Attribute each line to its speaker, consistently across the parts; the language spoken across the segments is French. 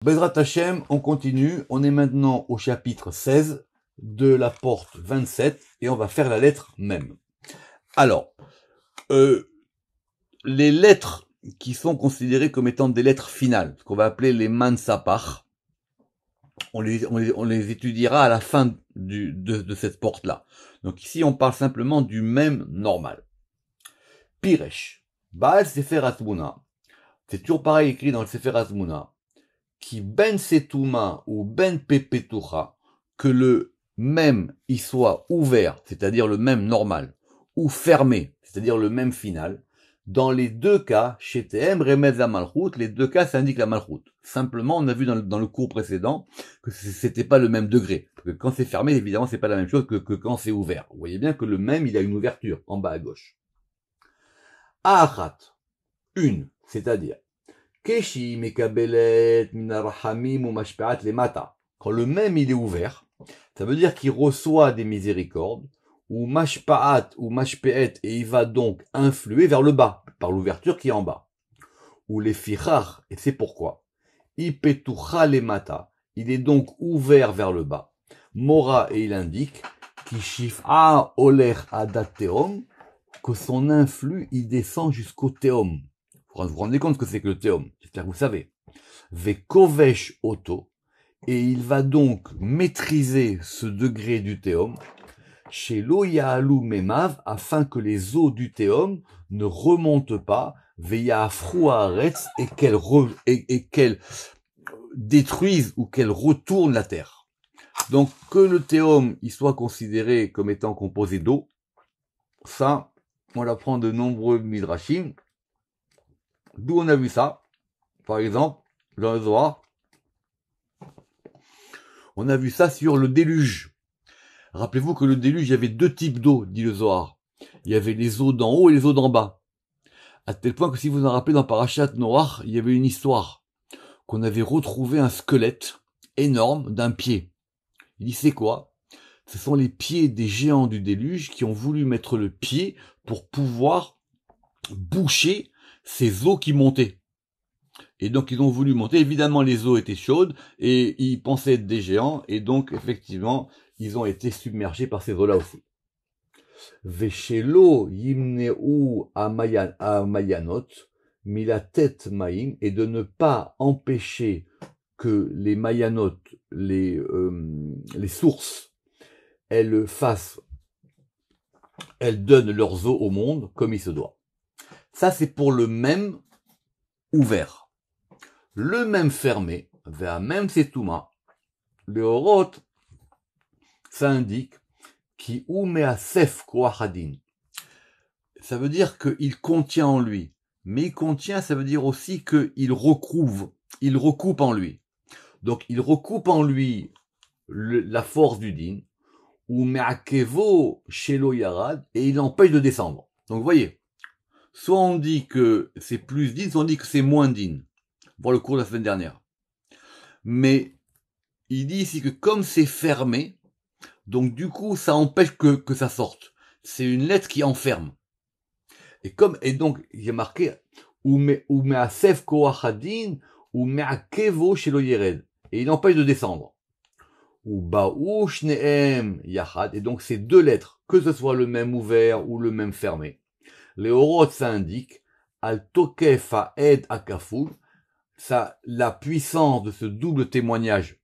Speaker 1: Bezrat Hashem, on continue. On est maintenant au chapitre 16 de la porte 27 et on va faire la lettre même. Alors, les lettres qui sont considérées comme étant des lettres finales, ce qu'on va appeler les mansapach, on les étudiera à la fin de cette porte-là. Donc ici, on parle simplement du même normal. Piresh, Baal Sefer Atmuna, c'est toujours pareil écrit dans le Sefer Atmuna, qui ben setuma ou ben pepetucha, que le même il soit ouvert, c'est-à-dire le même normal, ou fermé, c'est-à-dire le même final. Dans les deux cas, chez TM, remez la malchut, les deux cas, ça indique la malchut. Simplement, on a vu dans le cours précédent que c'était pas le même degré. Parce que quand c'est fermé, évidemment, c'est pas la même chose que quand c'est ouvert. Vous voyez bien que le même, il a une ouverture en bas à gauche. Achat, une, c'est-à-dire Keshi mekabelet minarhamim ou mashpeat lemata. Quand le même il est ouvert, ça veut dire qu'il reçoit des miséricordes, ou mashpaat ou mashpeet, et il va donc influer vers le bas, par l'ouverture qui est en bas. Ou les fichar, et c'est pourquoi. Ipetucha lemata, il est donc ouvert vers le bas. Mora, et il indique, kishif'a oler adateom, que son influx, il descend jusqu'au théum. Vous vous rendez compte ce que c'est que le théum? J'espère que vous savez. Vekovesh auto, et il va donc maîtriser ce degré du théum, chez l'oyahalou memav, afin que les eaux du théum ne remontent pas, veyafrou haaretz, et qu'elles détruisent ou qu'elles retournent la terre. Donc que le théum il soit considéré comme étant composé d'eau, ça, on l'apprend de nombreux midrashim. D'où on a vu ça? Par exemple, dans le Zohar, on a vu ça sur le déluge. Rappelez-vous que le déluge, il y avait deux types d'eau, dit le Zohar. Il y avait les eaux d'en haut et les eaux d'en bas. À tel point que si vous en rappelez dans Parashat Noach, il y avait une histoire qu'on avait retrouvé un squelette énorme d'un pied. Il dit c'est quoi? Ce sont les pieds des géants du déluge qui ont voulu mettre le pied pour pouvoir boucher ces eaux qui montaient. Et donc ils ont voulu monter, évidemment les eaux étaient chaudes, et ils pensaient être des géants, et donc effectivement, ils ont été submergés par ces eaux-là aussi. Veshelo yimneu amayanot, milatet maim, et de ne pas empêcher que les mayanot, les sources, elles donnent leurs eaux au monde comme il se doit. Ça c'est pour le même ouvert. Le même fermé, vers même setuma, le horot, ça indique qui umea sef koachadin. Ça veut dire qu'il contient en lui. Mais il contient, ça veut dire aussi qu'il recoupe en lui. Donc il recoupe en lui la force du din, ou me'akevo shelo yarad, et il empêche de descendre. Donc vous voyez, soit on dit que c'est plus din, soit on dit que c'est moins din. Voir le cours de la semaine dernière. Mais il dit ici que comme c'est fermé, donc du coup ça empêche que ça sorte. C'est une lettre qui enferme. Et donc il y a marqué ou me'asef koachadin ou me'akevo shelo yered, et il empêche de descendre. Ou ba'u shneem yachad, et donc ces deux lettres, que ce soit le même ouvert ou le même fermé. Les orot ça indique al tokef ha'ed akaful, ça, la puissance de ce double témoignage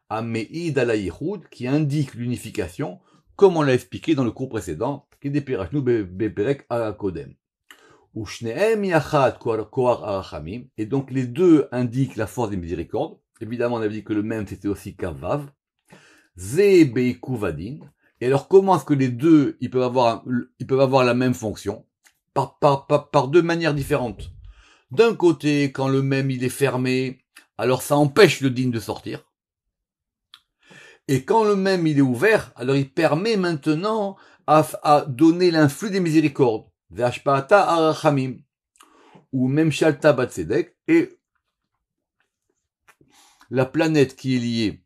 Speaker 1: Ameid ala Yichud, qui indique l'unification, comme on l'a expliqué dans le cours précédent, qui dépirachnu beperek alakodem. Ou shneem yachad koar arachamim, et donc les deux indiquent la force des miséricordes. Évidemment, on a dit que le même c'était aussi kavav. Ze beikuvadin. Et alors, comment est-ce que les deux, ils peuvent avoir la même fonction? Par deux manières différentes. D'un côté, quand le même il est fermé, alors ça empêche le din de sortir. Et quand le même il est ouvert, alors il permet maintenant à donner l'influx des miséricordes. Ve'ashpa'ata arachamim. Ou même shalta batzedek. Et la planète qui est liée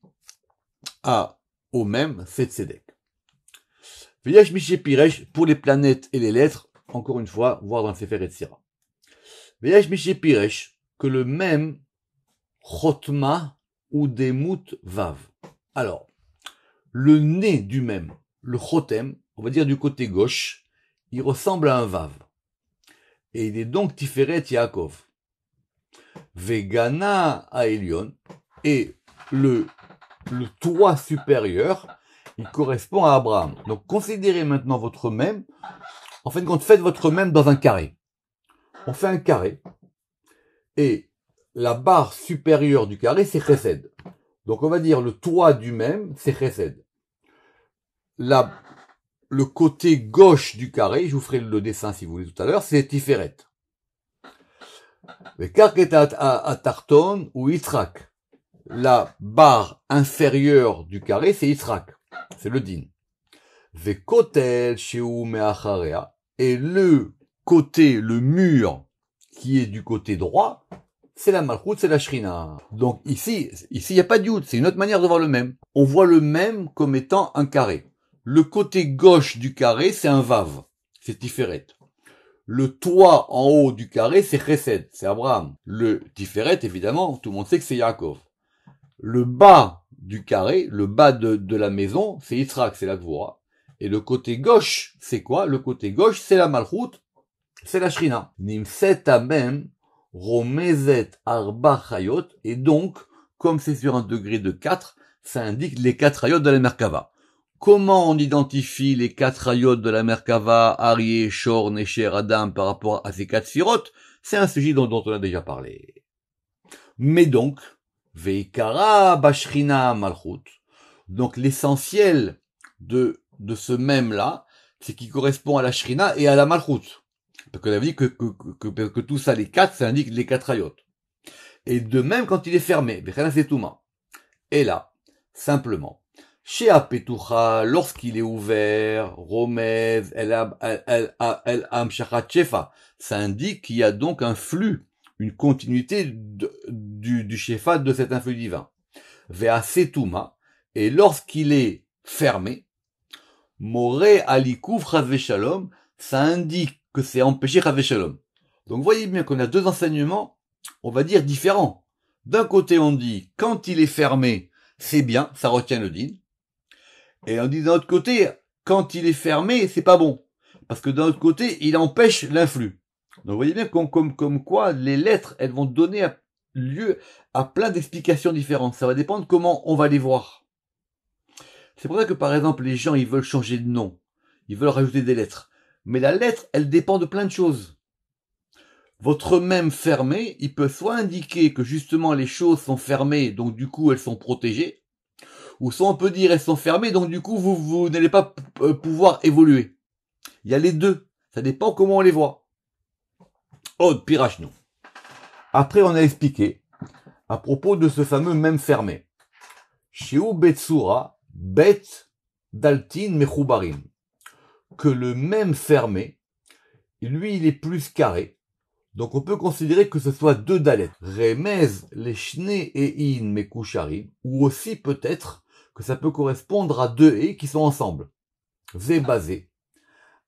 Speaker 1: au même, c'est tzedek. Ve'yesh mishe piresh, pour les planètes et les lettres, encore une fois, voir dans le Sefer Yetzira. Ve'yesh mishe piresh, que le même, chotma ou demut vav. Alors, le nez du même, le chotem, on va dire du côté gauche, il ressemble à un vav. Et il est donc Tiferet Yaakov. Vegana à Elion, et le toit supérieur, il correspond à Abraham. Donc considérez maintenant votre mème, en fin de compte, faites votre mème dans un carré. On fait un carré, et la barre supérieure du carré, c'est Chesed. Donc on va dire le toit du mème, c'est Chesed. Le côté gauche du carré, je vous ferai le dessin si vous voulez tout à l'heure, c'est Tiferet. Le karket à Tarton ou Yitzhak. La barre inférieure du carré, c'est Yitzhak. C'est le din. Vekotel sheu meacharea. Et le côté, le mur qui est du côté droit, c'est la malchut, c'est la shrina. Donc ici, il n'y a pas de yud, c'est une autre manière de voir le même. On voit le même comme étant un carré. Le côté gauche du carré, c'est un vav, c'est Tiferet. Le toit en haut du carré, c'est Chesed, c'est Abraham. Le Tiferet, évidemment, tout le monde sait que c'est Yaakov. Le bas du carré, le bas de la maison, c'est Yitzhak, c'est la Gvora. Et le côté gauche, c'est quoi? Le côté gauche, c'est la Malchut, c'est la Shrina. Nimset amem, romezet arba chayot. Et donc, comme c'est sur un degré de 4, ça indique les 4 hayot de la Merkava. Comment on identifie les 4 hayot de la Merkava, Aryeh, Shor, Necher, Adam par rapport à ces 4 sirotes? C'est un sujet dont on a déjà parlé. Mais donc, Veikara Bashrina Malchut. Donc l'essentiel de ce même-là, c'est qu'il correspond à la Shrina et à la Malchut. Parce qu'on avait dit que tout ça, les 4, ça indique les 4 hayot. Et de même quand il est fermé, et là, simplement, chez Apetucha, lorsqu'il est ouvert, Romez, El Amshachat Shefa, ça indique qu'il y a donc un flux, une continuité du Shefa de cet influx divin. Vea Setuma, et lorsqu'il est fermé, Moré Alikouf Chazve Shalom, ça indique que c'est empêché Chazve Shalom. Donc vous voyez bien qu'on a deux enseignements, on va dire différents. D'un côté on dit, quand il est fermé, c'est bien, ça retient le din. Et on dit d'un autre côté, quand il est fermé, c'est pas bon. Parce que d'un autre côté, il empêche l'influx. Donc vous voyez bien comme quoi les lettres, elles vont donner lieu à plein d'explications différentes. Ça va dépendre comment on va les voir. C'est pour ça que par exemple, les gens, ils veulent changer de nom. Ils veulent rajouter des lettres. Mais la lettre, elle dépend de plein de choses. Votre même fermé, il peut soit indiquer que justement les choses sont fermées, donc du coup elles sont protégées, ou soit on peut dire elles sont fermées, donc du coup vous n'allez pas pouvoir évoluer. Il y a les deux, ça dépend comment on les voit. Oh, pirachnou. Après on a expliqué, à propos de ce fameux même fermé, Shiu Betsura, Bet Daltin Mechubarim, que le même fermé, lui il est plus carré, donc on peut considérer que ce soit deux dalets. Remez les shne et in mekusharim, ou aussi peut-être que ça peut correspondre à deux et qui sont ensemble. Ve basé.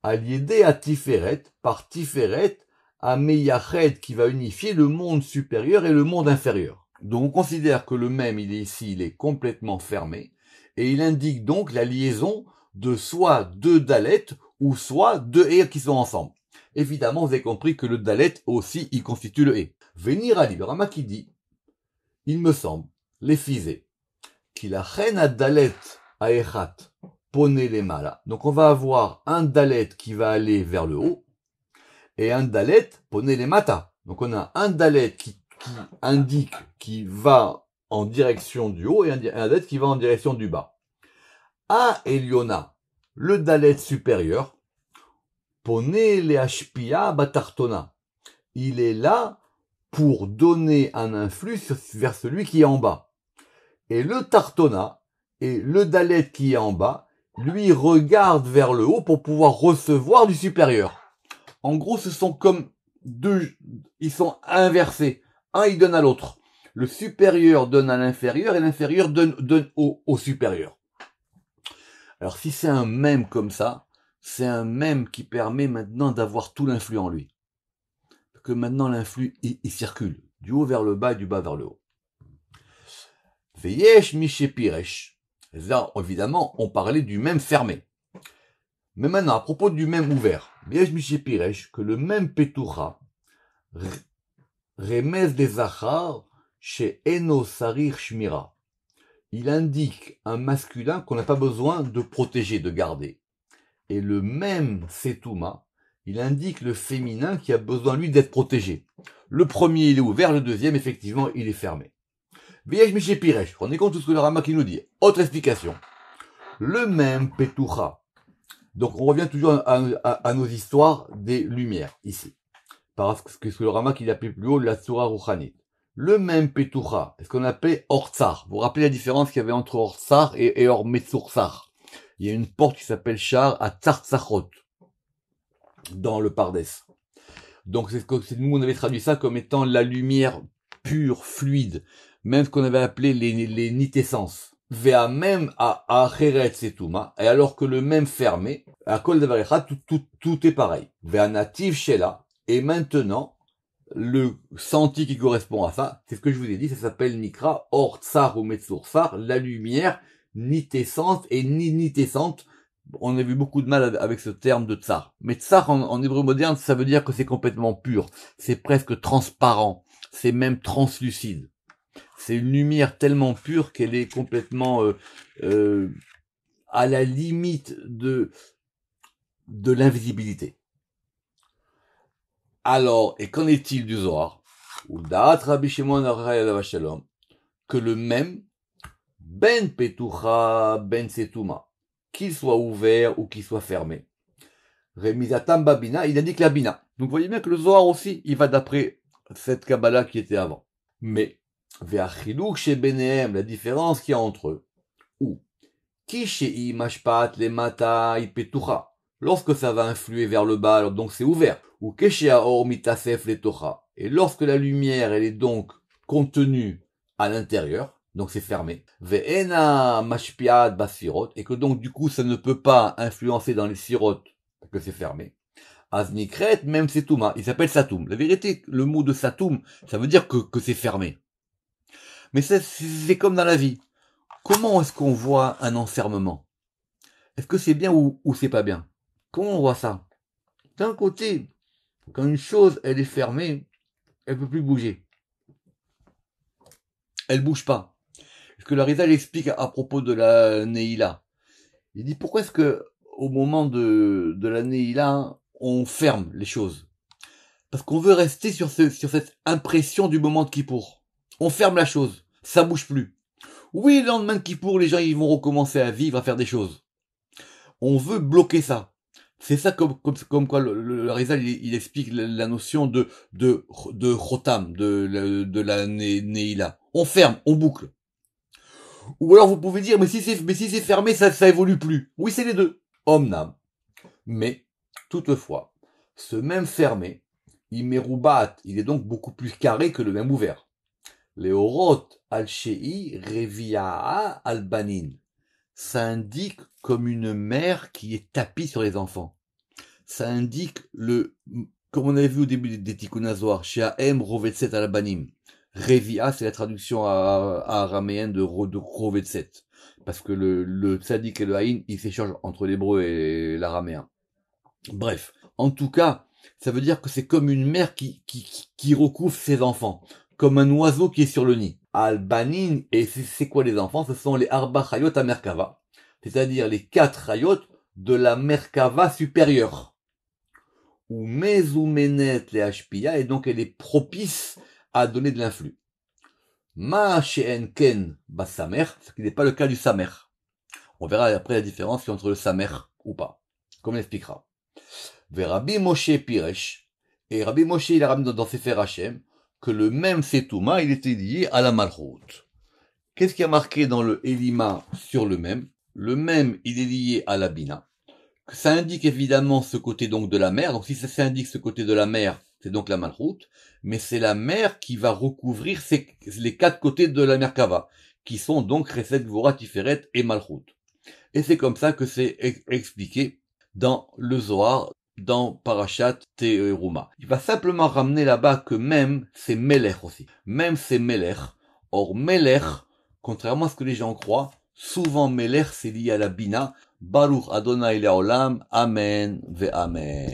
Speaker 1: À l'idée à Tiferet, par Tiferet, à Meyached qui va unifier le monde supérieur et le monde inférieur. Donc on considère que le même, il est ici, il est complètement fermé, et il indique donc la liaison de soit deux dalets, ou soit deux et qui sont ensemble. Évidemment, vous avez compris que le dalet aussi, il constitue le et. Venir à le Rama qui dit, il me semble, les fisés, qu'il a chen à dalet à echat, poné les malas. Donc on va avoir un dalet qui va aller vers le haut, et un dalet poné les mata. Donc on a un dalet qui indique qui va en direction du haut, et un dalet qui va en direction du bas. A Eliona, le dalet supérieur, Poné les hashpia batartona. Il est là pour donner un influx vers celui qui est en bas. Et le tartona, et le dalet qui est en bas, lui regarde vers le haut pour pouvoir recevoir du supérieur. En gros, ce sont comme deux, ils sont inversés. Un, il donne à l'autre. Le supérieur donne à l'inférieur et l'inférieur donne au supérieur. Alors, si c'est un même comme ça, c'est un même qui permet maintenant d'avoir tout l'influx en lui. Que maintenant l'influx, il circule du haut vers le bas et du bas vers le haut. Veyesh mishepiresh. Là, évidemment, on parlait du même fermé. Mais maintenant, à propos du même ouvert, Veyesh mishepiresh, que le même petucha, remez des zachar, chez Eno sarir shmira. Il indique un masculin qu'on n'a pas besoin de protéger, de garder. Et le même setuma, il indique le féminin qui a besoin, lui, d'être protégé. Le premier, il est ouvert, le deuxième, effectivement, il est fermé. Viesh Miché Piresh, on est compte tout ce que le Rama qui nous dit. Autre explication. Le même Petucha. Donc, on revient toujours à nos histoires des lumières, ici. Parce que ce que le Rama qui l'appelait plus haut, la Surah Rouchanit. Le même Petucha, est-ce qu'on appelait Ortsar. Vous vous rappelez la différence qu'il y avait entre Ortsar et Or Metsursar. Il y a une porte qui s'appelle Shar à Tzartzachot, dans le Pardes. Donc, nous, on avait traduit ça comme étant la lumière pure, fluide, même ce qu'on avait appelé les nitescences. Vea même à Acheret Setuma, et alors que le même fermé, à Kol Devarecha, tout est pareil. Vea nativ Shela, et maintenant, le senti qui correspond à ça, c'est ce que je vous ai dit, ça s'appelle Nikra, Or Tsar ou Metsursar, la lumière nitescente et nitescente. On a vu beaucoup de mal avec ce terme de tsar. Mais tsar en hébreu moderne, ça veut dire que c'est complètement pur. C'est presque transparent. C'est même translucide. C'est une lumière tellement pure qu'elle est complètement à la limite de l'invisibilité. Alors, et qu'en est-il du Zohar? Que le même ben petucha ben setuma, qu'il soit ouvert ou qu'il soit fermé. Remizatam babina, il indique la bina. Donc vous voyez bien que le Zohar aussi, il va d'après cette Kabbalah qui était avant. Mais, ve'achiluk chez Benehem, la différence qu'il y a entre eux, ou, ki shei mashpat le mata petucha, lorsque ça va influer vers le bas, donc c'est ouvert, ou keshea or mitasef le tocha, et lorsque la lumière, elle est donc contenue à l'intérieur, donc c'est fermé. Ve'ena mashpiat basirot, et que donc du coup ça ne peut pas influencer dans les sirotes, que c'est fermé. Aznikret, même setuma, il s'appelle satum. La vérité, le mot de satum, ça veut dire que c'est fermé. Mais c'est comme dans la vie. Comment est-ce qu'on voit un enfermement? Est-ce que c'est bien ou c'est pas bien? Comment on voit ça? D'un côté, quand une chose, elle est fermée, elle peut plus bouger. Elle bouge pas. Ce que la Rizal explique à propos de la Neila. Il dit pourquoi est-ce que au moment de la Neila, on ferme les choses? Parce qu'on veut rester sur cette impression du moment de Kippour. On ferme la chose, ça bouge plus. Oui, le lendemain de Kippour, les gens ils vont recommencer à vivre, à faire des choses. On veut bloquer ça. C'est ça comme quoi le Rizal il explique la notion de Chotam, de la Neila. On ferme, on boucle. Ou alors vous pouvez dire, mais si c'est fermé, ça évolue plus. Oui, c'est les deux. Omnam. Mais, toutefois, ce même fermé, Imerubat, il est donc beaucoup plus carré que le même ouvert. Les Orot al-Shei Reviaa al-Banin. Ça indique comme une mère qui est tapie sur les enfants. Ça indique comme on avait vu au début des Tikkun Hazohar, She'aem Rovetset al-Banim. Revia, c'est la traduction araméenne de Rovetset. Parce que le tzadik et le haïn, ils s'échangent entre l'hébreu et l'araméen. Bref. En tout cas, ça veut dire que c'est comme une mère qui recouvre ses enfants. Comme un oiseau qui est sur le nid. Al-Banin, et c'est quoi les enfants? Ce sont les Arba Chayot à Merkava. C'est-à-dire les 4 Chayot de la Merkava supérieure. Ou Mezumenet les Hashpia, et donc elle est propice à donner de l'influx. Ma she'en ken basamer, ce qui n'est pas le cas du samer. On verra après la différence entre le samer ou pas, comme on expliquera. Ve Rabbi Moshe Piresh, et Rabbi Moshe il a ramené dans Sefer Hashem que le même Setuma il était lié à la Malchut. Qu'est-ce qui a marqué dans le Elima sur le même? Le même il est lié à la Bina. Ça indique évidemment ce côté donc de la mer, donc si ça indique ce côté de la mer, c'est donc la Malchut, mais c'est la mer qui va recouvrir les 4 côtés de la Merkava, qui sont donc Chesed, Gvura, Tiferet et Malchut. Et c'est comme ça que c'est expliqué dans le Zohar, dans Parashat Teruma. Il va simplement ramener là-bas que même c'est Melech aussi. Même c'est Melech. Or Melech Contrairement à ce que les gens croient, souvent Melech c'est lié à la Bina. Baruch Adonai Leolam, Amen ve Amen.